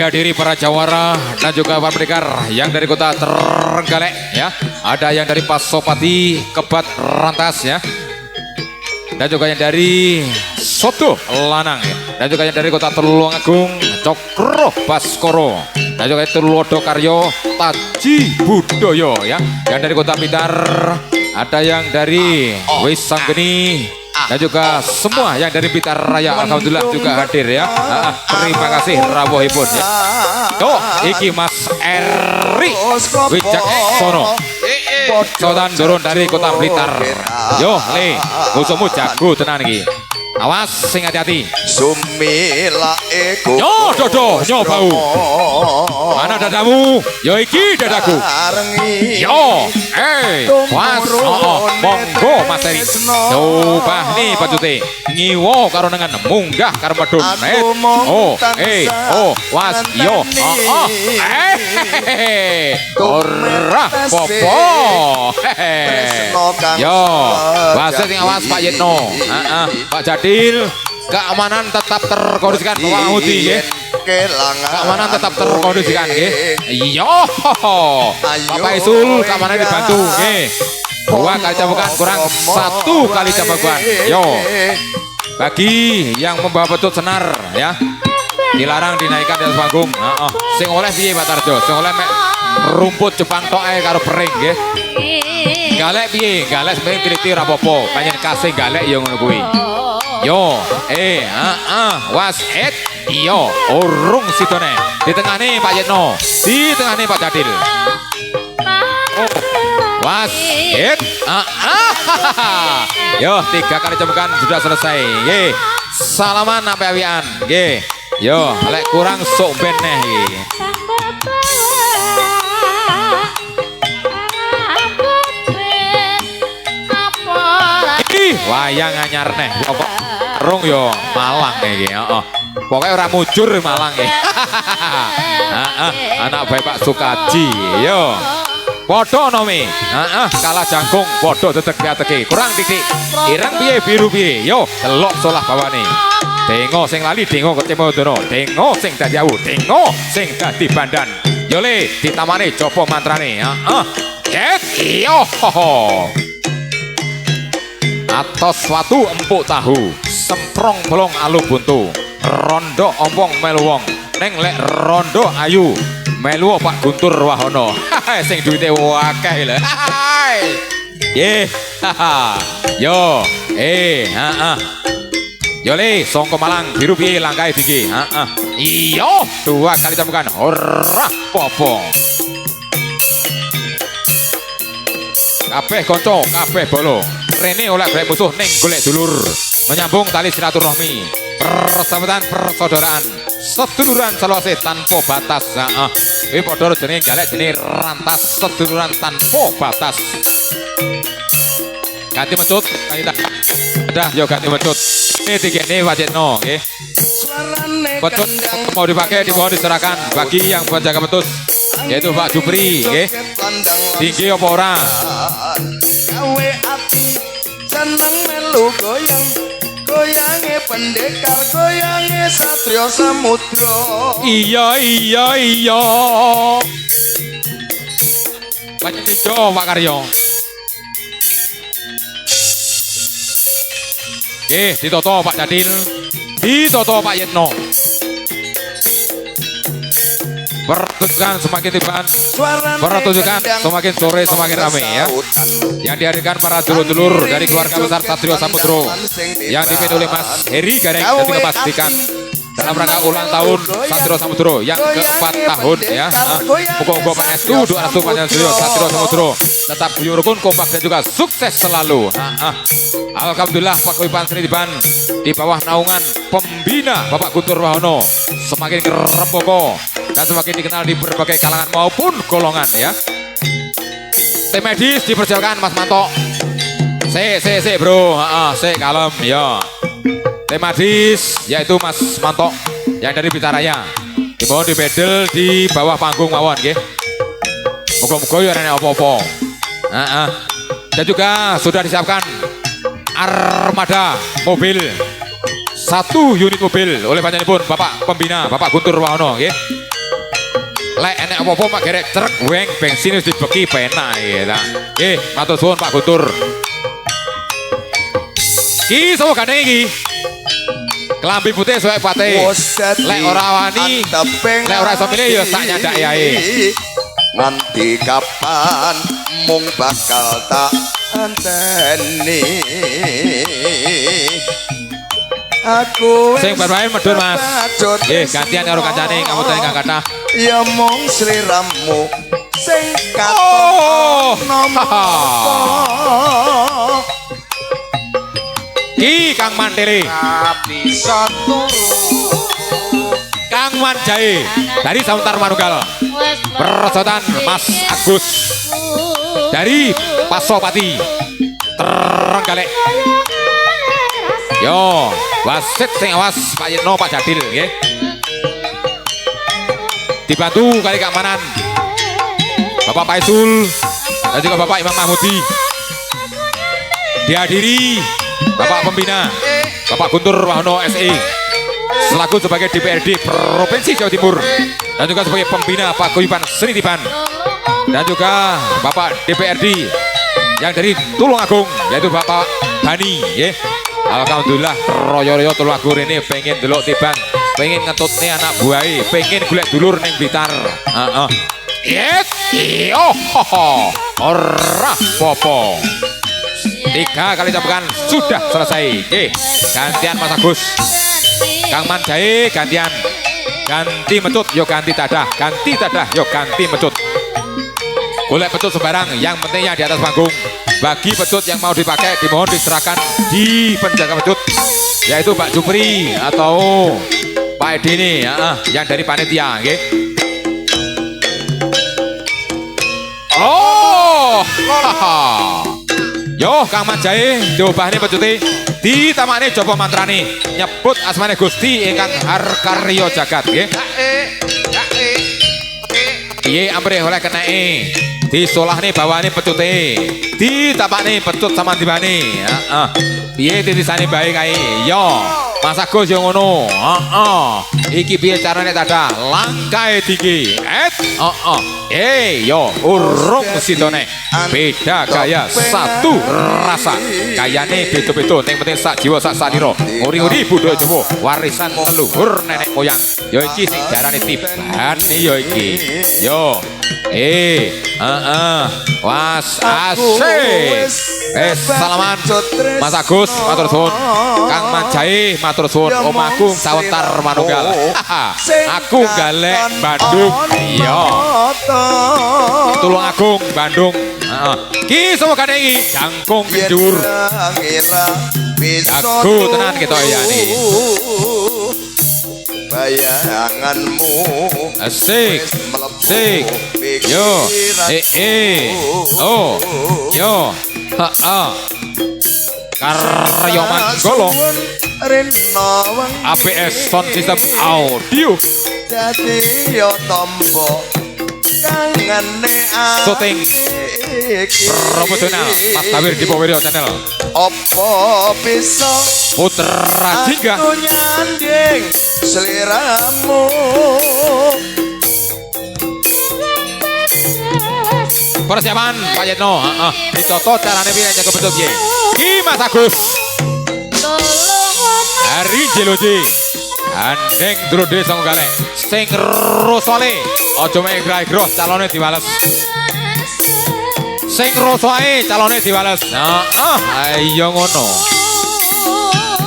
dihadiri para jawara dan juga para pendekar yang dari kota Trenggalek ya. Ada yang dari Pasopati, Kebat Rantas ya. Dan juga yang dari Soto Lanang ya. Dan juga yang dari kota Tulungagung, Cokro Baskoro. Dan juga Tulodo Karyo, Taji Budoyo ya. Yang dari kota Blitar, ada yang dari Wisanggeni, dan juga semua yang dari Blitar Raya alhamdulillah juga hadir ya. Terima kasih rawuhipun ya. Tuh iki Mas Eri Wijaksono Sodan Doron dari kota Blitar. Yo le musuhmu jago tenan iki. Awas sing hati-hati. Sumila eko. Yo dodo nyo bau. Mana dadamu? Yo iki dadaku. Yo was monggo Mas Eri. Coba nih pacute ngiwo karo nengan munggah karo medun. Was yo. Ora popo. Yo wasit sing awas Pak Yitno. Pak Jadil, keamanan tetap terkondisikan Pak Udi nggih. Keamanan tetap terkondisikan nggih. Yo. Bapak Isul keamanan dibantu nggih. 2 kali cambukan kurang 1 kali cambukan. Yo. Bagi yang membawa betut senar ya. Dilarang dinaikkan di atas panggung. Sing oleh piye Pak Tarjo? Sing oleh mek rumput Jepang tok ae karo pering nggih. Galek piye? Galek sebenarnya piriti ora apa-apa. Panjen kasih galek ya ngono kuwi. Yo, was yo, urung sidone. Di tengahne Pak Yitno, di tengahne Pak Jadil. Was Yo, 3 kali cambukan sudah selesai. Nggih. Salaman sampai awian. Nggih. Yo, lek kurang sok ben neh iki. Wayang anyar neh. Rung yo Malang iki, heeh. Pokoke ora mujur Malang iki. Anak bae Pak Sukaji, yo. Padha nomi. Kalah jangkung padha dedeg-dedege. Kurang titik. Ireng piye biru piye? Yo, delok solah bawane. Dengo sing lali dengo kecemodono. Dengo sing dadi awu, dengo sing dadi bandan. Yo le ditamane coba mantrane, yo. Atos watu empuk tahu, semprong bolong alu buntu, rondo ompong melu wong, neng lek rondo ayu, melu Pak Guntur Wahono, sing duwite akeh lho, yo, yo le, songko Malang biru piye langkae tinggi, iyo, 2 kali cambukan, ora popo, kabeh konco, kabeh bolo. Rene oleh golek musuh ning golek dulur, menyambung tali silaturahmi, persahabatan, persaudaraan, seduluran selawase tanpa batas. Ini padha jenenge galek jenenge rantas seduluran tanpa batas. Ganti mencut, udah yo ganti mencut. Ini tigene Wajitno, nggih. Becut mau dipakai di mohon diserahkan bagi yang penjaga betus, yaitu Pak Jupri, nggih. Tinggi apa ora? Seneng melu goyang, goyange pendekar, goyange Satrio Samudra. Iya. Banyak tijo Pak Karyo. Ditoto Pak Jadil, ditoto Pak Yitno. Pertunjukan semakin tiban, pertunjukan semakin sore semakin ramai ya. Yang dihadirkan para dulur-dulur dari keluarga besar Satrio Samudro yang dipimpin oleh Mas Heri Gareng dan juga pastikan dalam rangka ulang tahun Satrio Samudro yang ke-4 tahun ya. Muga-muga pangestu doa restu panjenengan Satrio Samudro tetap guyub rukun kompak dan juga sukses selalu. Alhamdulillah paguyuban seni tiban di bawah naungan pembina Bapak Guntur Wahono semakin rempoko dan semakin dikenal di berbagai kalangan maupun golongan ya. Tim medis dipersiapkan Mas Manto. Bro, kalem ya. Tim medis yaitu Mas Manto yang dari Blitaraya. Dimohon di medal di bawah panggung mawon nggih. Muga-muga ya ana apa-apa. Dan juga sudah disiapkan armada mobil, 1 unit mobil oleh panjenenganipun Bapak Pembina Bapak Guntur Wahono nggih. lek enek apa-apa Pak gerek trek weng bensin wis dibeki penak ya. Matur suwun Pak Guntur. Ki sapa gandeng iki? Kelambi putih suwek pate. Lek ora wani, lek ora iso milih ya sak nyandak yae. Nganti kapan mung bakal tak anteni. Aku sing bermain medhun Mas. Gantian karo kancane ngamutane kang kathah. Ya mung sliramu sing Oh. katon nomo. Ki Kang Mantele. Bisa turu. Kang Manjae dari Sauntar Manunggal. Persotan Mas Agus dari Pasopati Trenggalek. Yo, wasit sing awas Pak Yitno Pak Jadil nggih. Dibantu kali keamanan Bapak Paisul dan juga Bapak Imam Mahmudi. Dihadiri Bapak Pembina Bapak Guntur Wahono SE selaku sebagai DPRD Provinsi Jawa Timur dan juga sebagai pembina Pak Guyuban Sri Tiban dan juga Bapak DPRD yang dari Tulungagung yaitu Bapak Bani ya. Alhamdulillah royo-royo Tulungagung ini pengen delok Tiban, pengen ngentutne anak buahe, pengen golek dulur ning Blitar. Yes, ora popo. 3 kali cabukan sudah selesai. Gantian Mas Agus. Kang Manjae gantian. Ganti mecut, yo ganti tadah. Ganti tadah, yo ganti mecut. Golek pecut sembarang, yang penting yang di atas panggung. Bagi pecut yang mau dipakai dimohon diserahkan di penjaga pecut, yaitu Pak Jupri atau Pak Edi ini yang dari panitia. Oh, yo Kang Manjae diobahne pecute ditamane jaba mantrane nyebut asmane Gusti ingkang harkarya jagat nggih. Piye amrih oleh keneke disolahne bawane pecute ditapane pecut samandibane. Piye titisane bae kae yo Mas Agus yo ngono. Iki piye carane tadah langkae tinggi yo urung sidone beda gaya satu rasa gayane beda-beda ning penting sak jiwa sak salira uri-uri budaya Jawa warisan leluhur nenek moyang yo iki sing diarani Tiban yo iki yo was asik salaman Mas Agus matur suwun Kang Manjae matur suwun Om Agung Sawentar Manunggal aku galek Bandung iya Tulungagung Bandung ki semua kadang ini jangkung kendur jago tenan kita ya nih bayanganmu asik asik yo yo Karyo Manggolo APS Sound System Audio dadi yo tombo kangane syuting promosional Mas Tawir di Powiro Channel opo bisa Putra Jingga aku nyanding seliramu persiapan Pak Yitno dicoto carane piye jago betul piye ki Mas Agus hari jeloji andeng drode sing galek sing rosole aja mek grah-groh calone diwales sing rosoe calone diwales ayo ngono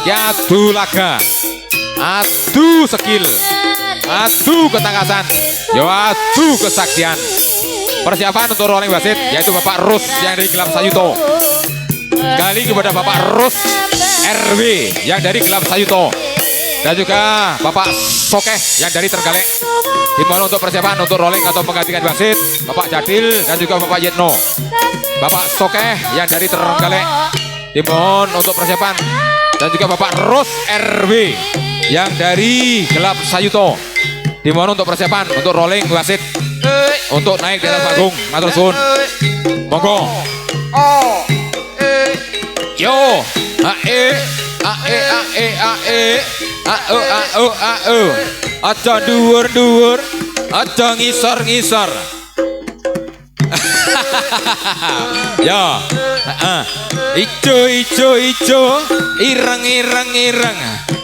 ya adu laga adu skill adu ketangkasan yo adu kesaktian. Persiapan untuk rolling wasit yaitu Bapak Rus yang dari Gelap Sayuto kali kepada Bapak Rus RW yang dari Gelap Sayuto dan juga Bapak Sokeh yang dari Trenggalek. Dimohon untuk persiapan untuk rolling atau penggantian wasit Bapak Jadil dan juga Bapak Yitno. Bapak Sokeh yang dari Trenggalek dimohon untuk persiapan dan juga Bapak Rus RW yang dari Gelap Sayuto dimohon untuk persiapan untuk rolling wasit untuk naik di atas panggung. Matur suwun monggo yo aja dhuwur-dhuwur aja ngisor-ngisor. Ya, ijo, ireng.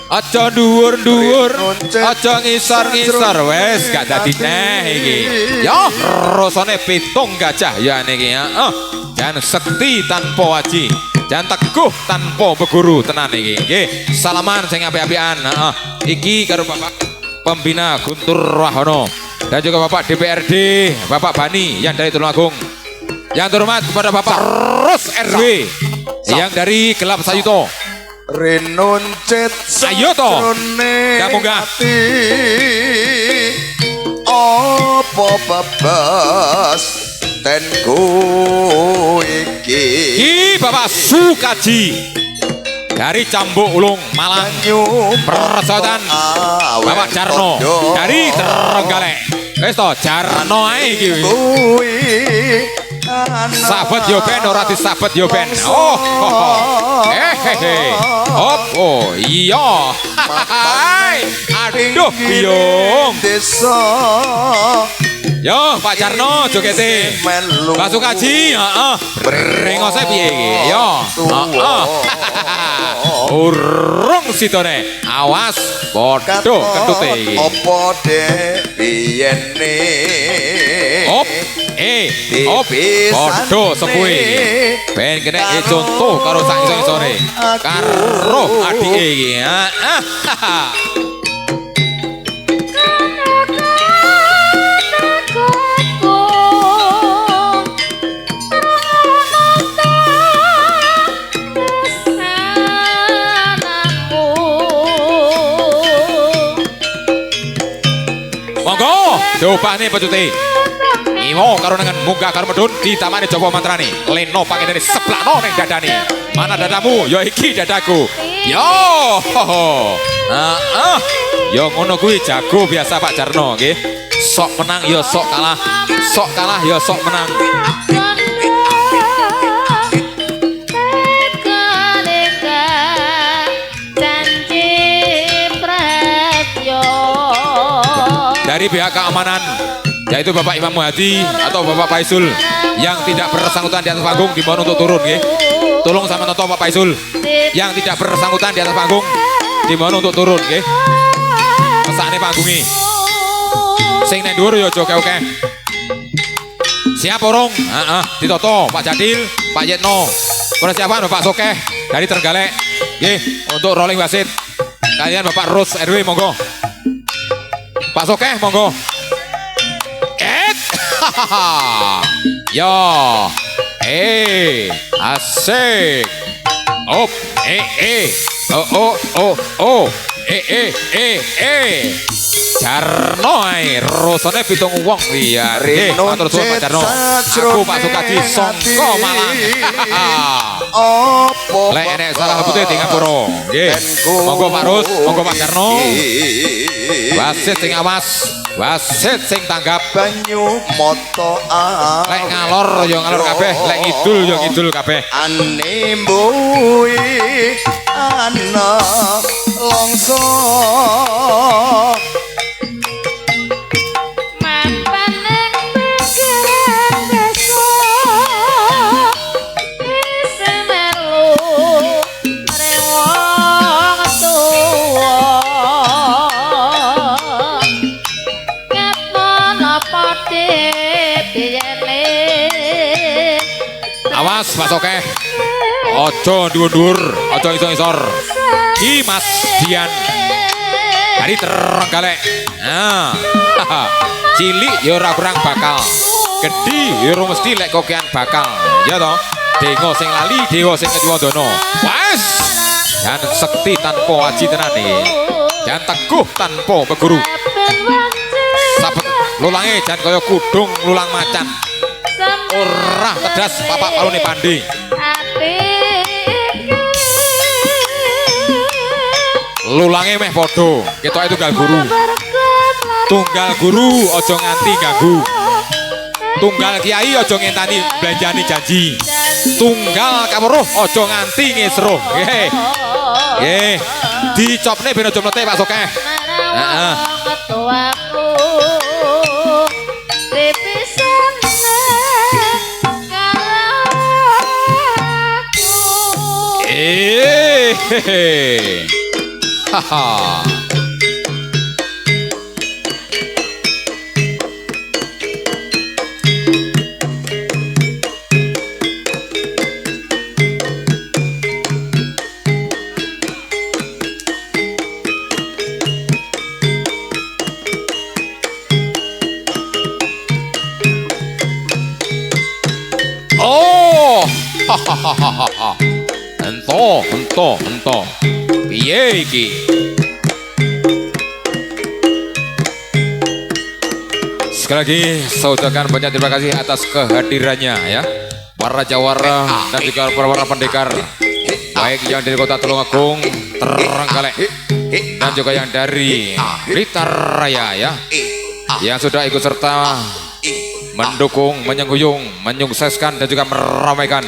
Aja dhuwur-dhuwur, aja ngisor-ngisor. Wes gak dadi neh iki. Ya, rasane pitung gajah ya niki ya. Jan sekti tanpa aji, jan teguh tanpa beguru tenan iki. Nggih, salaman sing apik-apikan. Iki karo Bapak Pembina Guntur Wahono dan juga Bapak DPRD, Bapak Bani yang dari Tulungagung. Yang terhormat kepada Bapak Ros RW yang dari Gelap Sayuto. Renuncet Ayo toh, gak munggah. Apa babas tenku iki. Bapak Sukaji dari Cambuk Ulung Malang. Persoalan Bapak Jarno dari Trenggalek. Wes toh Jarno ae iki. Sahabat Yoben ora disabet Yoben. Oh iya. Aduh biung. Yo Pak Jarno jogete. Pak Sukaji, brengose piye iki? Yo. Urung sitone. Awas bodoh kentute iki. Apa dek biyene? Bodoh sepuhe iki. Ben kena contoh karo sak isor-isore. Karo adike iki. Monggo, diobahne pecute. Imo karo nengen munggah karo medun ditamani Jawa mantrane. Leno pangene seplakno ning dadane. Mana dadamu? Ya iki dadaku. Yo. Yo ngono kuwi jago biasa Pak Jarno nggih. Sok menang ya sok kalah. Sok kalah ya sok menang. Dari pihak keamanan yaitu Bapak Imam Muhadi atau Bapak Paisul yang tidak bersangkutan di atas panggung dimohon untuk turun nggih. Tolong sama nonton Pak Paisul yang tidak bersangkutan di atas panggung dimohon untuk turun nggih. Pesane panggungi. Sing nang dhuwur ya aja oke-oke. Siap orong? Ditoto Pak Jadil, Pak Yetno. Persiapan Bapak Sokeh dari Trenggalek. Nggih, untuk rolling wasit. Kalian Bapak Ros RW monggo. Pak Sokeh monggo. Yo, asik. Op, Jarno ae, rasane pitung wong iya. Matur suwun Pak Jarno. Aku Pak Sukaji sangka Malang. Lek enek salah putih di ngapura. Nggih. Monggo Pak Rus, monggo Pak Jarno. Wasit sing awas, wasit sing tanggap. Banyu moto Lek ngalor ya ngalor kabeh, lek ngidul ya ngidul kabeh. ane mbuhi ana longso Awas Pak Sokeh. Ojo dhuwur-dhuwur, ojo isor-isor. Ki Mas Dian dari Trenggalek. Cilik ya ora kurang bakal. Gedhi ya ora mesti lek kokean bakal. Ya toh? Dengo sing lali, dewa sing kejuwadana. Wes. Dan sekti tanpa aji tenan iki. Dan teguh tanpa beguru. Sabet lulange jan kaya kudung lulang macan. Ora tedas papak palune pandi. Lulange meh podo, ketoke tunggal guru. Tunggal guru aja nganti ganggu. Tunggal kiai aja ngentani belanjani janji. Tunggal kaweruh aja nganti ngesruh. Nggih. Nggih. Dicopne ben aja mlete Pak Sokeh. Heeh. Hehehe. Haha. Oh, hahaha. Ento. Piye iki? Sekali lagi saya ucapkan banyak terima kasih atas kehadirannya ya. Para jawara dan juga para pendekar baik yang dari kota Tulungagung, Trenggalek dan juga yang dari Blitar Raya ya, yang sudah ikut serta mendukung, menyenguyung, menyukseskan dan juga meramaikan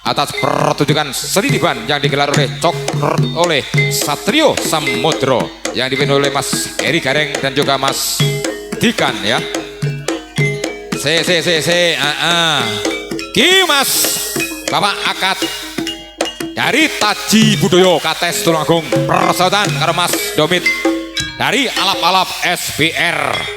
atas pertunjukan seni tiban yang digelar oleh Satrio Samudro yang dipimpin oleh Mas Eri Gareng dan juga Mas Dikan ya. Ki Mas Bapak Akad dari Taji Budoyo Kates Tulungagung persahabatan karo Mas Domit dari Alap-Alap SBR